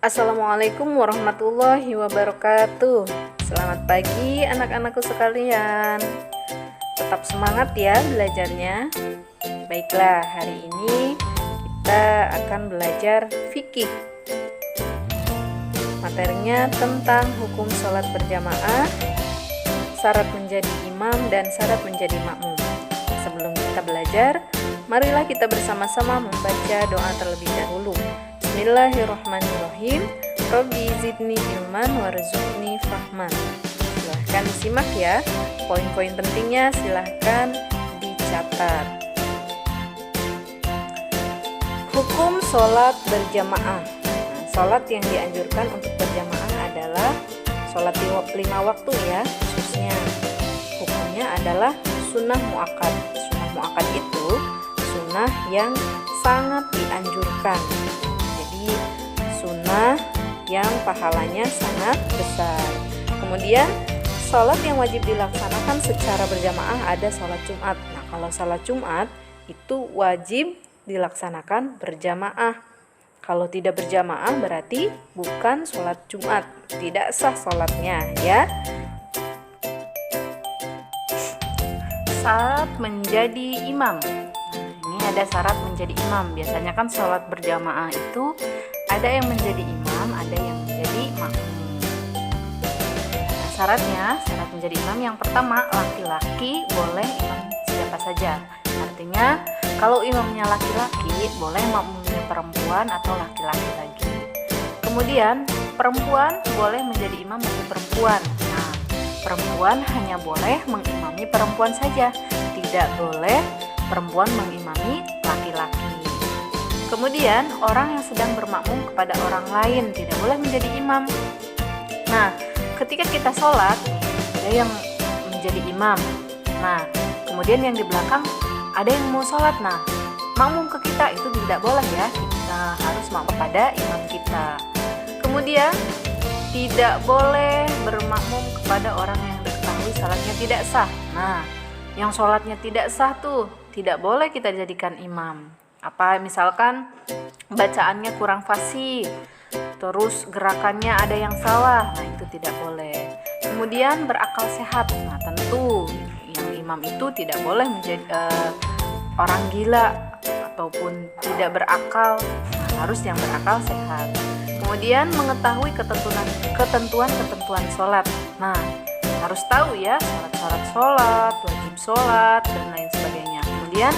Assalamualaikum warahmatullahi wabarakatuh. Selamat pagi anak-anakku sekalian. Tetap semangat ya belajarnya. Baiklah, hari ini kita akan belajar fikih. Materinya tentang hukum sholat berjamaah, syarat menjadi imam dan syarat menjadi makmum. Sebelum kita belajar, marilah kita bersama-sama membaca doa terlebih dahulu. Bismillahirrahmanirrahim. Robbi zidni ilman warzuqni fahman. Silahkan disimak ya. Poin-poin pentingnya silahkan dicatat. Hukum sholat berjamaah. Sholat yang dianjurkan untuk berjamaah adalah sholat 5 waktu ya, khususnya. Hukumnya adalah sunnah muakkad. Sunnah muakkad itu sunnah yang sangat dianjurkan. Sunnah yang pahalanya sangat besar. Kemudian sholat yang wajib dilaksanakan secara berjamaah ada sholat Jumat. Nah, kalau sholat Jumat itu wajib dilaksanakan berjamaah. Kalau tidak berjamaah berarti bukan sholat Jumat, tidak sah sholatnya ya. Syarat menjadi imam. Ada syarat menjadi imam. Biasanya kan sholat berjamaah itu ada yang menjadi imam, ada yang menjadi makmum. Nah, syarat menjadi imam yang pertama, laki-laki boleh imam siapa saja. Artinya kalau imamnya laki-laki boleh makmumnya perempuan atau laki-laki lagi. Kemudian perempuan boleh menjadi imam bagi perempuan. Nah, perempuan hanya boleh mengimami perempuan saja, tidak boleh perempuan mengimami laki-laki. Kemudian orang yang sedang bermakmum kepada orang lain tidak boleh menjadi imam. Nah, ketika kita sholat, ada yang menjadi imam. Nah, kemudian yang di belakang ada yang mau sholat. Nah, makmum ke kita itu tidak boleh ya. Kita harus makmum kepada imam kita. Kemudian tidak boleh bermakmum kepada orang yang diketahui sholatnya tidak sah. Nah, yang sholatnya tidak sah tuh tidak boleh kita jadikan imam. Apa misalkan bacaannya kurang fasih, terus gerakannya ada yang salah, nah itu tidak boleh. Kemudian berakal sehat, nah tentu yang imam itu tidak boleh menjadi orang gila ataupun tidak berakal, nah, harus yang berakal sehat. Kemudian mengetahui ketentuan sholat. Nah, harus tahu ya syarat-syarat sholat, wajib sholat, dan lain sebagainya. Kemudian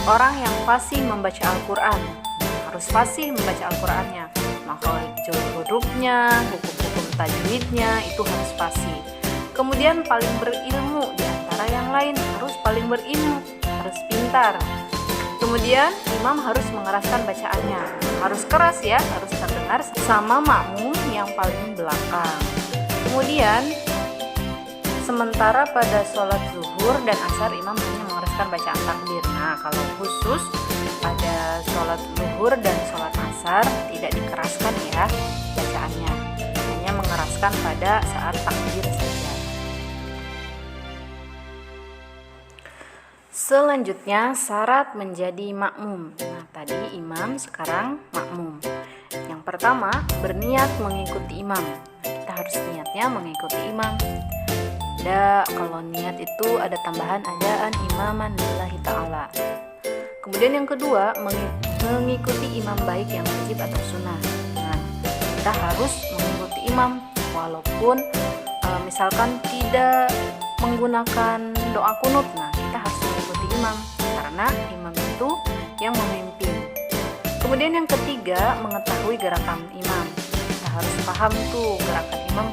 orang yang fasih membaca Al-Quran, harus fasih membaca Al-Qurannya. Maka hurufnya, hukum-hukum tajwidnya itu harus fasih. Kemudian paling berilmu di antara yang lain, harus paling berilmu, harus pintar. Kemudian imam harus mengeraskan bacaannya, harus keras ya, harus terdengar sama makmum yang paling belakang. Kemudian sementara pada sholat zuhur dan asar imam hanya mengeraskan bacaan takbir. Nah, kalau khusus pada sholat zuhur dan sholat asar tidak dikeraskan ya bacaannya, hanya mengeraskan pada saat takbir saja. Selanjutnya syarat menjadi makmum. Nah, tadi imam, sekarang makmum. Yang pertama, berniat mengikuti imam. Kita harus niatnya mengikuti imam. Kalau niat itu ada tambahan adaan imaman lillahi ta'ala. Kemudian yang kedua, mengikuti imam baik yang wajib atau sunnah. Nah, kita harus mengikuti imam walaupun misalkan tidak menggunakan doa kunut. Nah, kita harus mengikuti imam karena imam itu yang memimpin. Kemudian yang ketiga, mengetahui gerakan imam. Kita harus paham tuh gerakan imam.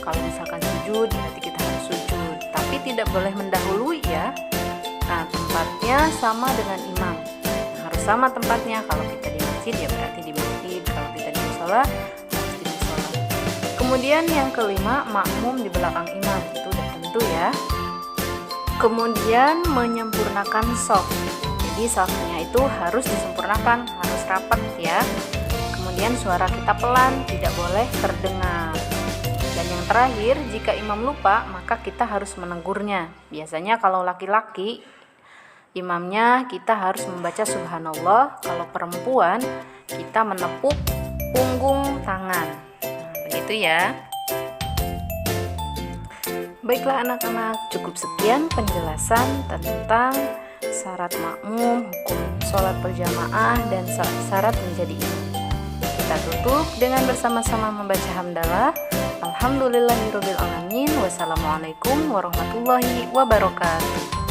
Kalau misalkan sujud, berarti kita harus sujud, tapi tidak boleh mendahului ya. Nah, tempatnya sama dengan imam. Nah, harus sama tempatnya. Kalau kita di masjid ya berarti di masjid. Kalau kita di mushola, harus di mushola. Kemudian yang kelima, makmum di belakang imam. Itu udah tentu ya. Kemudian menyempurnakan shaf. Jadi shafnya itu harus disempurnakan, harus rapat ya. Kemudian suara kita pelan, tidak boleh terdengar. Dan yang terakhir, jika imam lupa, maka kita harus menegurnya. Biasanya kalau laki-laki, imamnya kita harus membaca subhanallah. Kalau perempuan, kita menepuk punggung tangan. itu ya. Baiklah anak-anak, cukup sekian penjelasan tentang syarat makmum, hukum sholat berjamaah, dan syarat menjadi imam. Kita tutup dengan bersama-sama membaca hamdalah. Alhamdulillahirobbilalamin. Wassalamualaikum warahmatullahi wabarakatuh.